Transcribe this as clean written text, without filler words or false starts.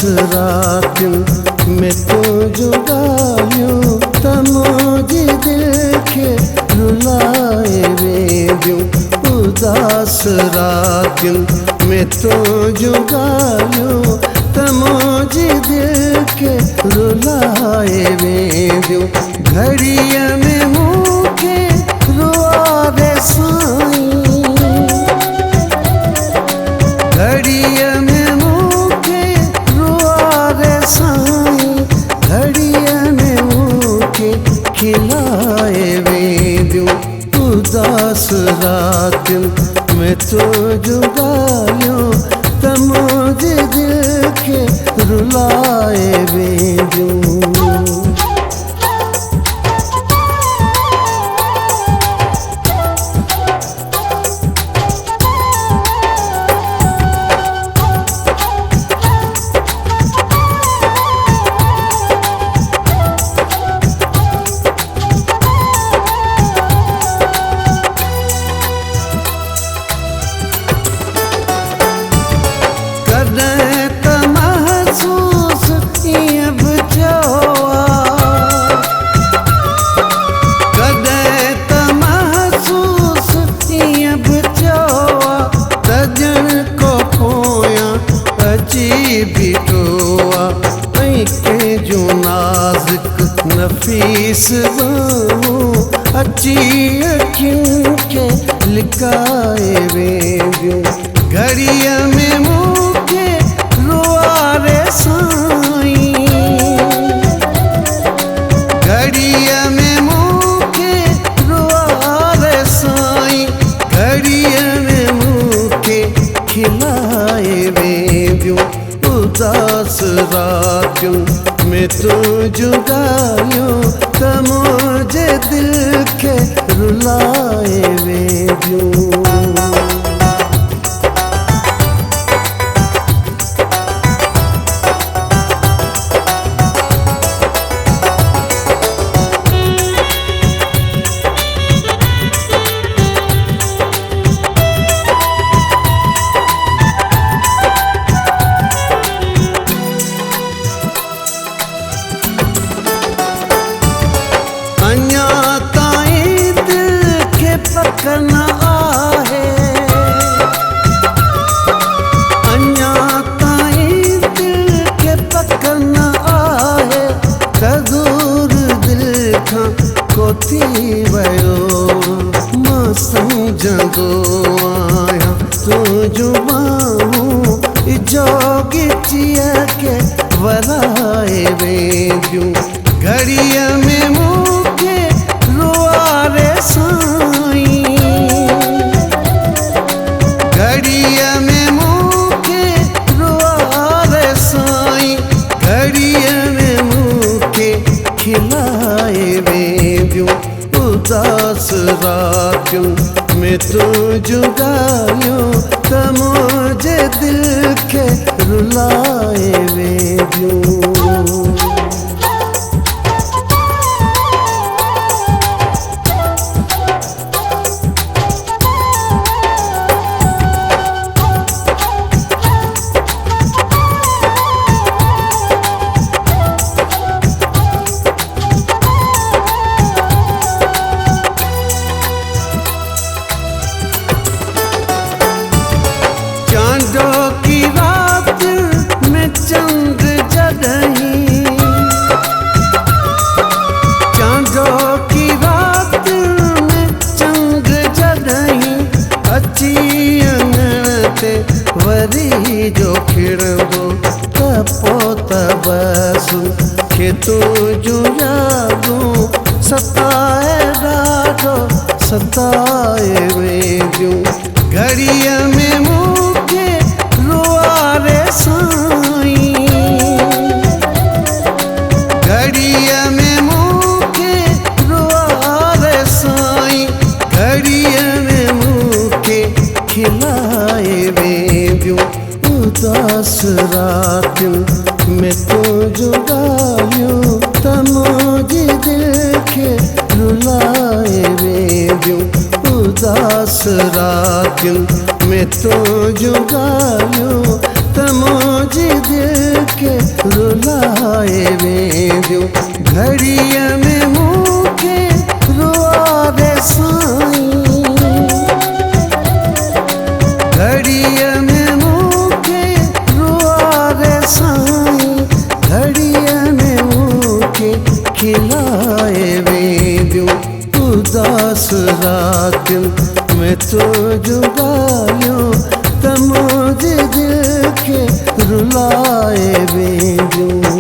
रातिन में तो जुगालियो तमोजी दिल के रुलाए वेंदियूं। उदास रातिन में तो जुगालियो तमोजी दिल के रुलाए वेंदियूं। घड़ीअ में मूंखे रुआवे साईं, घड़ीअ में मूंखे रुआवे साईं, घड़ीअ में मूंखे खिलाए वेंदियूं। उदास रातिन में तो जुगालियो तमोजे दिल के रुलाए वेंदियूं। नफीस बाहों अची अखियुनि के लिकाए वेंदियूं। घड़ीअ में मूंखे रुआवे साईं, घड़ीअ में मूंखे रुआवे साईं, घड़ीअ में मूंखे खिलाए वेंदियूं। उदास रातियुनि में तो जुगालियो तमोजे दिल के रुलाए वेंदियूं। अञा ताईं दिल खे पक न आहे, अञा ताईं दिल खे पक न आहे, त दूर दिल खां को थी वियो। मां सम्झंदो आहियां तुंहिंजूं बाहूं जोगिचीअ के वराए वेंदियूं। घड़ीअ में मूंखे रुआवे साईं, घड़ीअ में मूंखे रुआवे साईं, घड़ीअ में मूंखे खिलाए वेंदियूं। उदास रातियुनि में तो जुगालियो तमोजे दिल के रुलाए वेंदियूं। चांदों की रात में चंद जगहीं, चांदों की रात में चंद जगहीं, अची अंगण ते वरी जो खिड़ंदो त पोइ त बसि खे तुंहिंजूं यादूं सताए ॾाढो सताए वेंदियूं। घड़ीअ में मूंखे रुआवे साईं, घड़ीअ में मूंखे रुआवे साईं, घड़ीअ में मूंखे खिलाए वेंदियूं। उदास रातियुनि में तो जुगालियो तमोजे दिल के रुलाए वेंदियूं। उदास रातियुनि में तो जुगालियो तमोजे दिल के घड़िया में मूंखे रुआवे साईं, घड़िया में मूंखे रुआवे साईं, घड़िया में मूंखे खिलाए वेंदियूं उदास रातियुं में तो जुगालियूं त मुंहिंजे दिल खे रुलाए वेंदियूं।